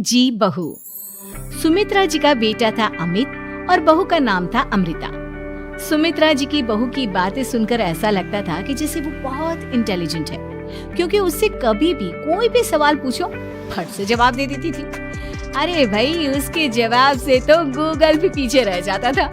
जी बहू। सुमित्रा जी का बेटा था अमित और बहू का नाम था अमृता। सुमित्रा जी की बहू की बातें सुनकर ऐसा लगता था कि जैसे वो बहुत इंटेलिजेंट है, क्योंकि उससे कभी भी कोई भी सवाल पूछो फट से जवाब दे देती थी। अरे भाई, उसके जवाब से तो गूगल भी पीछे रह जाता था।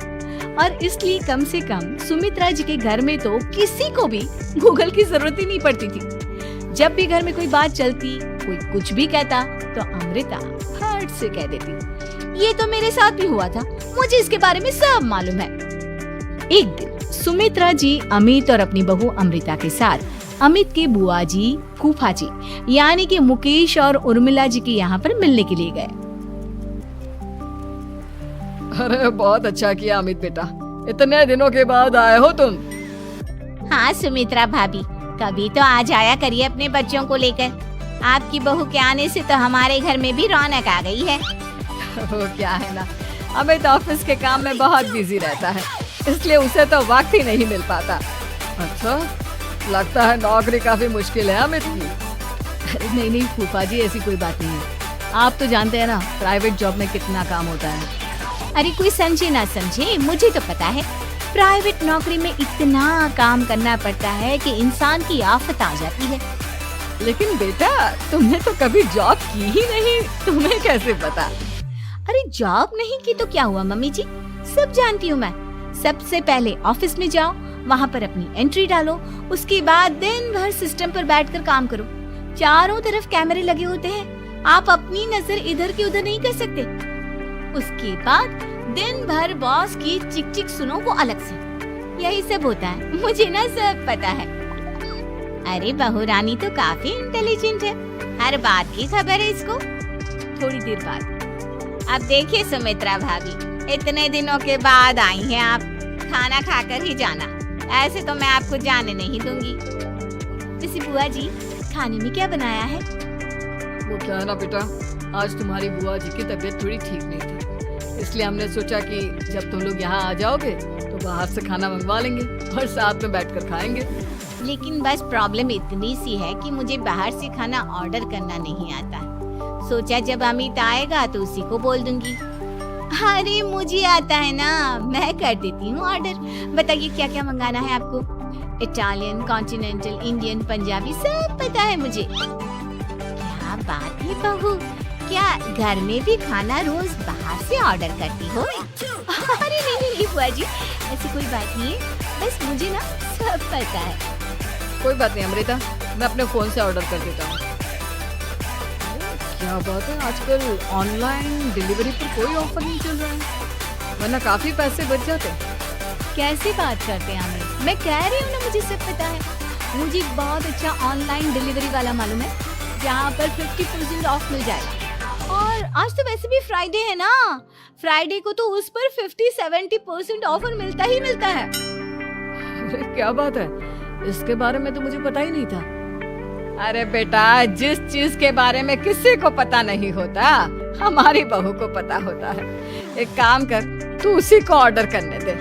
और इसलिए कम से कम सुमित्रा जी के घर में तो किसी को भी गूगल की जरूरत ही नहीं पड़ती थी। जब भी घर में कोई बात चलती, कोई कुछ भी कहता, तो अमृता फट से कह देती, ये तो मेरे साथ भी हुआ था, मुझे इसके बारे में सब मालूम है। एक दिन सुमित्रा जी अमित और अपनी बहू अमृता के साथ अमित के बुआ जी, फूफा जी यानी कि मुकेश और उर्मिला जी के यहाँ पर मिलने के लिए गए। अरे बहुत अच्छा किया अमित बेटा, इतने दिनों के बाद आए हो तुम। हाँ सुमित्रा भाभी, कभी तो आ जाया करिए अपने बच्चों को लेकर। आपकी बहू के आने से तो हमारे घर में भी रौनक आ गई है। वो क्या है ना, अमित ऑफिस के काम में बहुत बिजी रहता है, इसलिए उसे तो वक्त ही नहीं मिल पाता। अच्छा, लगता है नौकरी काफी मुश्किल है अमित की। अरे नहीं फूफा जी, ऐसी कोई बात नहीं है। आप तो जानते हैं ना प्राइवेट जॉब में कितना काम होता है। अरे कोई समझे ना समझे, मुझे तो पता है प्राइवेट नौकरी में इतना काम करना पड़ता है कि इंसान की आफत आ जाती है। लेकिन बेटा, तुमने तो कभी जॉब की ही नहीं, तुम्हें कैसे पता? अरे जॉब नहीं की तो क्या हुआ मम्मी जी, सब जानती हूँ मैं। सबसे पहले ऑफिस में जाओ, वहाँ पर अपनी एंट्री डालो, उसके बाद दिन भर सिस्टम पर बैठकर काम करो। चारों तरफ कैमरे लगे होते हैं, आप अपनी नजर इधर की उधर नहीं कर सकते। उसके बाद दिन भर बॉस की चिक चिक सुनो वो अलग से। यही सब होता है, मुझे ना सब पता है। अरे बहू रानी तो काफी इंटेलिजेंट है, हर बात की खबर है इसको। थोड़ी देर बाद अब देखिए सुमित्रा भाभी, इतने दिनों के बाद आई हैं आप, खाना खाकर ही जाना, ऐसे तो मैं आपको जाने नहीं दूंगी। वैसे बुआ जी, खाने में क्या बनाया है? वो क्या है ना बेटा, आज तुम्हारी बुआ जी की तबीयत थोड़ी ठीक नहीं थी, इसलिए हमने सोचा कि जब तुम लोग यहाँ आ जाओगे तो बाहर से खाना मंगवा लेंगे और साथ में बैठकर खाएंगे। लेकिन बस प्रॉब्लम इतनी सी है कि मुझे बाहर से खाना ऑर्डर करना नहीं आता। सोचा जब अमित आएगा तो उसी को बोल दूंगी। अरे मुझे आता है ना, मैं कर देती हूँ ऑर्डर। बताइए क्या क्या मंगाना है आपको? इटालियन, कॉन्टिनेंटल, इंडियन, पंजाबी, सब पता है मुझे। क्या बात है बहू, क्या घर में भी खाना रोज बाहर से ऑर्डर करती हो? अरे नहीं बुआ जी, ऐसी कोई बात नहीं है, बस मुझे ना सब पता है। कोई बात नहीं अमृता, मैं अपने फोन से ऑर्डर कर देता हूँ। क्या बात है, आजकल ऑनलाइन डिलीवरी पर कोई ऑफर नहीं चल रहा है, वरना काफी पैसे बच जाते। कैसी बात करते हैं आमिर, मैं कह रही हूँ ना मुझे सब पता है। मुझे बहुत अच्छा ऑनलाइन डिलीवरी वाला मालूम है, जहाँ पर 50% ऑफ मिल जाएगा। और आज तो वैसे भी फ्राइडे है ना, फ्राइडे को तो उस पर 50-70% ऑफर मिलता ही मिलता है। अरे क्या बात है, इसके बारे में तो मुझे पता ही नहीं था। अरे बेटा, जिस चीज के बारे में किसी को पता नहीं होता, हमारी बहू को पता होता है। एक काम कर, तू उसी को ऑर्डर करने दे।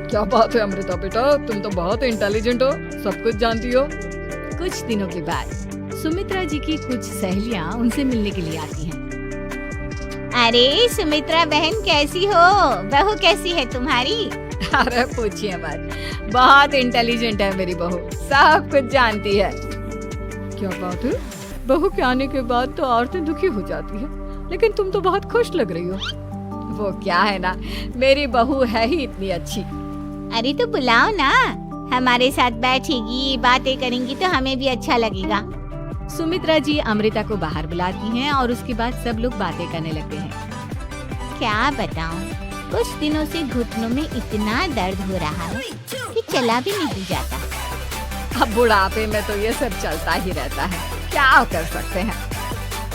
क्या बात है अमृता बेटा, तुम तो बहुत इंटेलिजेंट हो, सब कुछ जानती हो। कुछ दिनों के बाद सुमित्रा जी की कुछ सहेलियां उनसे मिलने के लिए आती हैं। अरे सुमित्रा बहन कैसी हो, बहू कैसी है तुम्हारी? अरे पूछिए मत, बहुत इंटेलिजेंट है मेरी बहू, सब कुछ जानती है। क्या बात है, बहू के आने के बाद तो औरतें दुखी हो जाती है, लेकिन तुम तो बहुत खुश लग रही हो। वो क्या है ना, मेरी बहू है ही इतनी अच्छी। अरे तो बुलाओ ना, हमारे साथ बैठेगी, बातें करेंगी तो हमें भी अच्छा लगेगा। सुमित्रा जी अमृता को बाहर बुलाती हैं और उसके बाद सब लोग बातें करने लगते हैं। क्या बताऊं, कुछ दिनों से घुटनों में इतना दर्द हो रहा है कि चला भी नहीं जाता। अब बुढ़ापे में तो ये सब चलता ही रहता है, क्या कर सकते हैं।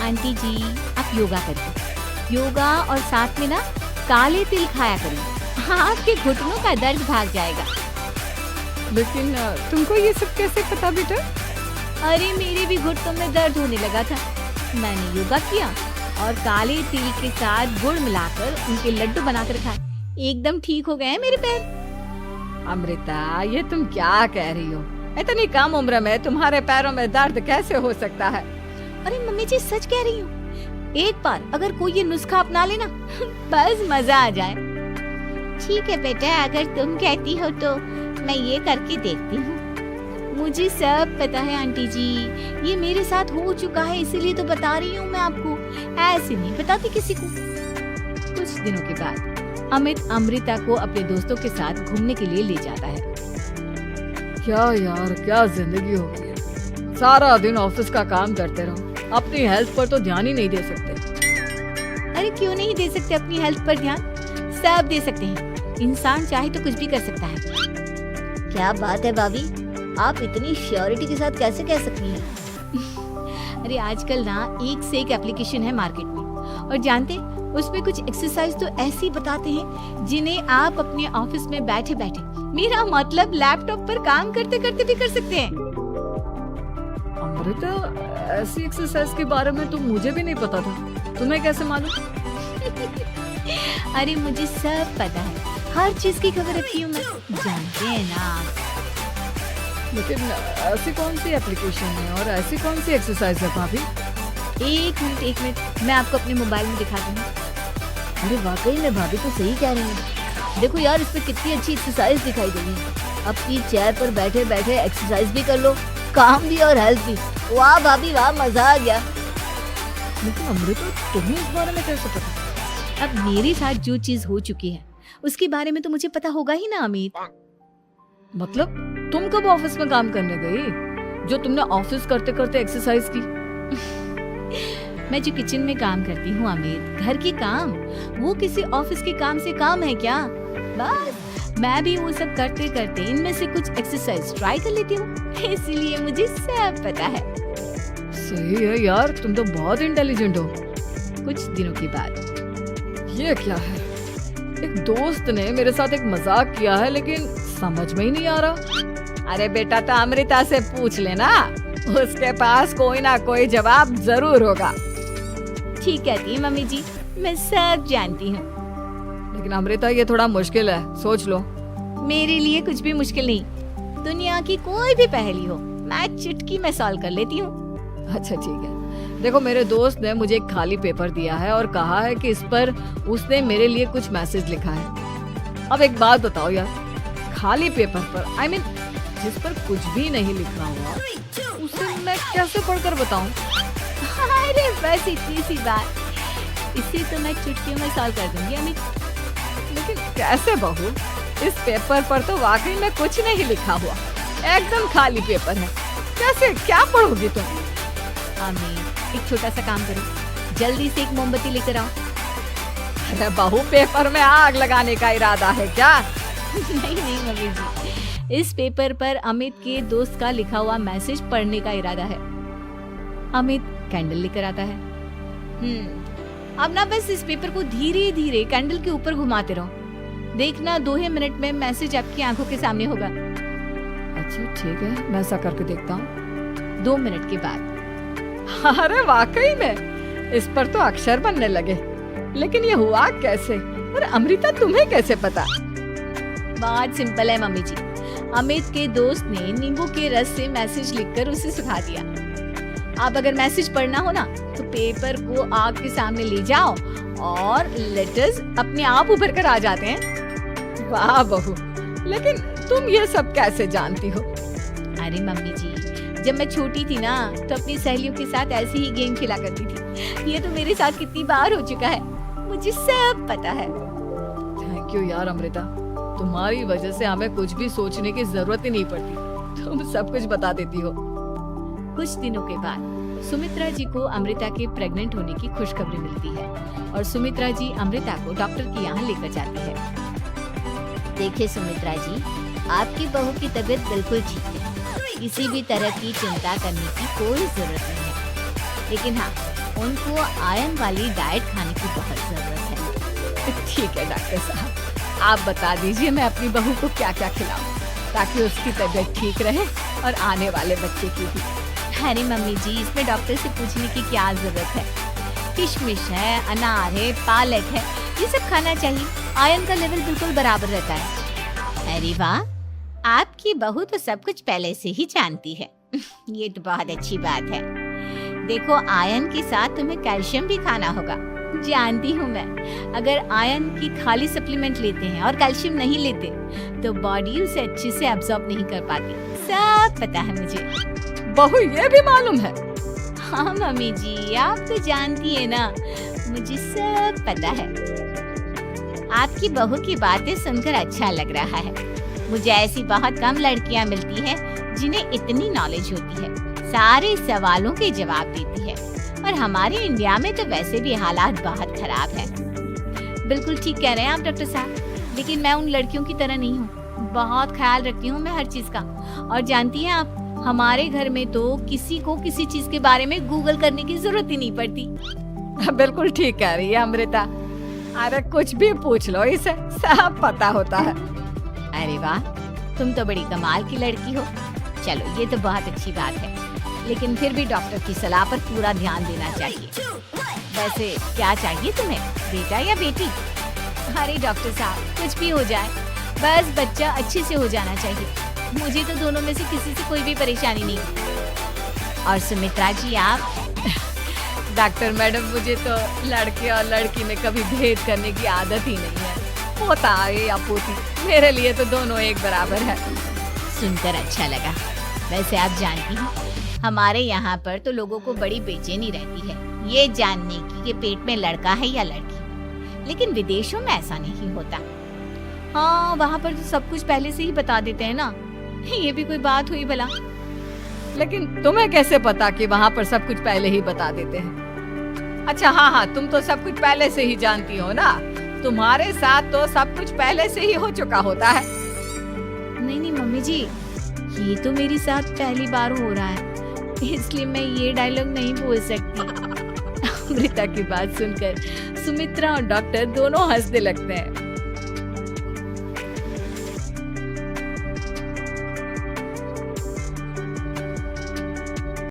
आंटी जी, आप योगा करिए, योगा और साथ में ना काले तिल खाया करिए, आपके घुटनों का दर्द भाग जाएगा। लेकिन तुमको ये सब कैसे पता बेटा? अरे मेरे भी घुटनों में दर्द होने लगा था, मैंने योगा किया और काले तिल के साथ गुड़ मिलाकर उनके लड्डू बनाकर खाए, एकदम ठीक हो गए हैं मेरे पैर। अमृता, ये तुम क्या कह रही हो? इतनी कम उम्र में तुम्हारे पैरों में दर्द कैसे हो सकता है? अरे मम्मी जी सच कह रही हूँ, एक बार अगर कोई ये नुस्खा अपना लेना बस मजा आ जाए। ठीक है बेटा, अगर तुम कहती हो तो मैं ये करके देखती हूँ। मुझे सब पता है आंटी जी, ये मेरे साथ हो चुका है, इसीलिए तो बता रही हूँ मैं आपको, ऐसे नहीं बताती किसी को। कुछ दिनों के बाद अमित अमृता को अपने दोस्तों के साथ घूमने के लिए ले जाता है। क्या यार, क्या जिंदगी हो गई है। सारा दिन ऑफिस का काम करते रहो, अपनी हेल्थ पर तो ध्यान ही नहीं दे सकते। अरे क्यों नहीं दे सकते अपनी हेल्थ पर ध्यान, सब दे सकते हैं। इंसान चाहे तो कुछ भी कर सकता है। क्या बात है भाभी, आप इतनी श्योरिटी के साथ कैसे कह सकती हैं? अरे आजकल ना एक से एक एप्लीकेशन है मार्केट में, और जानते उसमें कुछ एक्सरसाइज तो ऐसी बताते हैं जिन्हें आप अपने ऑफिस में बैठे बैठे, मेरा मतलब लैपटॉप पर काम करते करते भी कर सकते हैं। अमृता, ऐसी एक्सरसाइज के बारे में तो मुझे भी नहीं पता था, तुम्हें कैसे मालूम? अरे मुझे सब पता है, हर चीज की खबर रखती हूँ मैं, जानते हैं ना आप। लेकिन ऐसी कौन सी एप्लीकेशन है और ऐसी कौन सी एक्सरसाइज है भाभी? एक मिनट, मैं आपको अपने मोबाइल में दिखा दूंगी। अरे वाकई में भाभी तो सही कह रही है। देखो यार, इस पे कितनी अच्छी एक्सरसाइज दिखाई दे रही है। अपनी चेयर पर बैठे बैठे एक्सरसाइज भी कर लो, काम भी और हेल्थ भी। वाह भाभी वाह, मजा आ गया। लेकिन अमृता, तुम्हें इस बारे में कैसे पता? अब मेरे साथ जो चीज हो चुकी है उसके बारे में तो मुझे पता होगा ही ना अमित। मतलब तुम कब ऑफिस में काम करने गई जो तुमने ऑफिस करते करते एक्सरसाइज की? मैं जो किचन में काम करती हूँ अमित, घर के काम, वो किसी ऑफिस के काम से काम है क्या? बस मैं भी वो सब करते करते इनमें से कुछ एक्सरसाइज ट्राई कर लेती हूँ, इसलिए मुझे सब पता है। सही है यार, तुम तो बहुत इंटेलिजेंट हो। कुछ दिनों के बाद ये क्या है? एक दोस्त ने मेरे साथ एक मजाक किया है, लेकिन समझ में ही नहीं आ रहा। अरे बेटा, तो अमृता से पूछ लेना, उसके पास कोई ना कोई जवाब जरूर होगा। ठीक कहती है मम्मी जी, मैं सब जानती हूँ। लेकिन अमृता, ये थोड़ा मुश्किल है, सोच लो। मेरे लिए कुछ भी मुश्किल नहीं, दुनिया की कोई भी पहेली हो मैं चुटकी में सॉल्व कर लेती हूँ। अच्छा ठीक है, देखो मेरे दोस्त ने मुझे एक खाली पेपर दिया है और कहा है कि इस पर उसने मेरे लिए कुछ मैसेज लिखा है। अब एक बात बताओ यार, खाली पेपर पर, I mean, जिस पर कुछ भी नहीं लिखा हुआ, उसे मैं कैसे पढ़कर बताऊं? अरे बस इतनी सी बात, इसे तो मैं चुटकियों में सॉल्व कर दूंगी अमित। लेकिन कैसे बहू, इस पेपर पर तो वाकई में कुछ नहीं लिखा हुआ, एकदम खाली पेपर है, कैसे क्या पढ़ोगी तुम? अमित, एक छोटा सा काम करो, जल्दी से एक मोमबत्ती लेकर आओ। अरे बहू, पेपर में आग लगाने का इरादा है क्या? नहीं मम्मी जी, इस पेपर पर अमित के दोस्त का लिखा हुआ मैसेज पढ़ने का इरादा है। अमित कैंडल लेकर आता है। अब ना बस इस पेपर को धीरे धीरे कैंडल के ऊपर घुमाते रहो, देखना 2 ही मिनट में मैसेज आपकी आंखों के सामने होगा। अच्छा ठीक है, मैं ऐसा करके देखता हूँ। 2 मिनट के बाद, अरे वाकई में इस पर तो अक्षर बनने लगे, लेकिन ये हुआ कैसे? और अमृता, तुम्हें कैसे पता? बहुत सिंपल है मम्मी जी, अमित के दोस्त ने नींबू के रस से मैसेज लिखकर उसे सुखा दिया। अब अगर मैसेज पढ़ना हो ना, तो पेपर को आग के सामने ले जाओ और लेटर्स अपने आप उभर कर आ जाते हैं। वाह बहू, लेकिन तुम ये सब कैसे जानती हो? अरे मम्मी जी, जब मैं छोटी थी ना, तो अपनी सहेलियों के साथ ऐसे ही गेम खेला करती थी। ये तो मेरे साथ कितनी बार हो चुका है, मुझे सब पता है। थैंक यू यार अमृता, तुम्हारी वजह से हमें कुछ भी सोचने की जरूरत ही नहीं पड़ती, तुम सब कुछ बता देती हो। कुछ दिनों के बाद सुमित्रा जी को अमृता के प्रेग्नेंट होने की खुशखबरी मिलती है और सुमित्रा जी अमृता को डॉक्टर के यहाँ लेकर जाती है। देखिए सुमित्रा जी, आपकी बहू की तबीयत बिल्कुल ठीक है, किसी भी तरह की चिंता करने की कोई जरूरत नहीं है। लेकिन हाँ, उनको आयरन वाली डाइट खाने की बहुत जरूरत है। ठीक है डॉक्टर साहब, आप बता दीजिए मैं अपनी बहू को क्या क्या खिलाऊं ताकि उसकी तबीयत ठीक रहे और आने वाले बच्चे की भी। अरे मम्मी जी, इसमें डॉक्टर से पूछने की क्या जरूरत है? किशमिश है, अनार है, पालक है, ये सब खाना चाहिए, आयरन का लेवल बिल्कुल बराबर रहता है। अरे वाह, आपकी बहू तो सब कुछ पहले से ही जानती है। ये तो बहुत अच्छी बात है। देखो आयरन के साथ तुम्हें कैल्शियम भी खाना होगा। जानती हूँ मैं, अगर आयरन की खाली सप्लीमेंट लेते हैं और कैल्शियम नहीं लेते तो बॉडी उसे अच्छे से एब्जॉर्ब नहीं कर पाती। सब पता है मुझे। बहू ये भी मालूम है? हाँ मम्मी जी, आप तो जानती है ना, मुझे सब पता है। आपकी बहू की बातें सुनकर अच्छा लग रहा है। मुझे ऐसी बहुत कम लड़कियां मिलती हैं जिन्हें इतनी नॉलेज होती है, सारे सवालों के जवाब देती है। और हमारे इंडिया में तो वैसे भी हालात बहुत खराब है। बिल्कुल ठीक कह रहे हैं आप डॉक्टर साहब, लेकिन मैं उन लड़कियों की तरह नहीं हूँ। बहुत ख्याल रखती हूँ मैं हर चीज का। और जानती हैं आप, हमारे घर में तो किसी को किसी चीज के बारे में गूगल करने की जरूरत ही नहीं पड़ती। बिल्कुल ठीक कह रही है अमृता। अरे कुछ भी पूछ लो इसे, सब पता होता है। अरे वाह, तुम तो बड़ी कमाल की लड़की हो। चलो ये तो बहुत अच्छी बात है, लेकिन फिर भी डॉक्टर की सलाह पर पूरा ध्यान देना चाहिए। वैसे क्या चाहिए तुम्हें, बेटा या बेटी? अरे डॉक्टर साहब, कुछ भी हो जाए, बस बच्चा अच्छे से हो जाना चाहिए। मुझे तो दोनों में से किसी से कोई भी परेशानी नहीं। और सुमित्रा जी आप? डॉक्टर मैडम, मुझे तो लड़के और लड़की में कभी भेद करने की आदत ही नहीं है। पोता है या पोती, मेरे लिए तो दोनों एक बराबर है। सुनकर अच्छा लगा। वैसे आप जानती हैं, हमारे यहाँ पर तो लोगों को बड़ी बेचैनी रहती है ये जानने की कि पेट में लड़का है या लड़की, लेकिन विदेशों में ऐसा नहीं होता। हाँ, वहाँ पर तो सब कुछ पहले से ही बता देते हैं ना। ये भी कोई बात हुई भला? लेकिन तुम्हें कैसे पता कि वहाँ पर सब कुछ पहले ही बता देते हैं? अच्छा हाँ, तुम तो सब कुछ पहले से ही जानती हो ना। तुम्हारे साथ तो सब कुछ पहले से ही हो चुका होता है। नहीं मम्मी जी, ये तो मेरे साथ पहली बार हो रहा है, इसलिए मैं ये डायलॉग नहीं बोल सकती। अमृता की बात सुनकर सुमित्रा और डॉक्टर दोनों हंसने लगते हैं।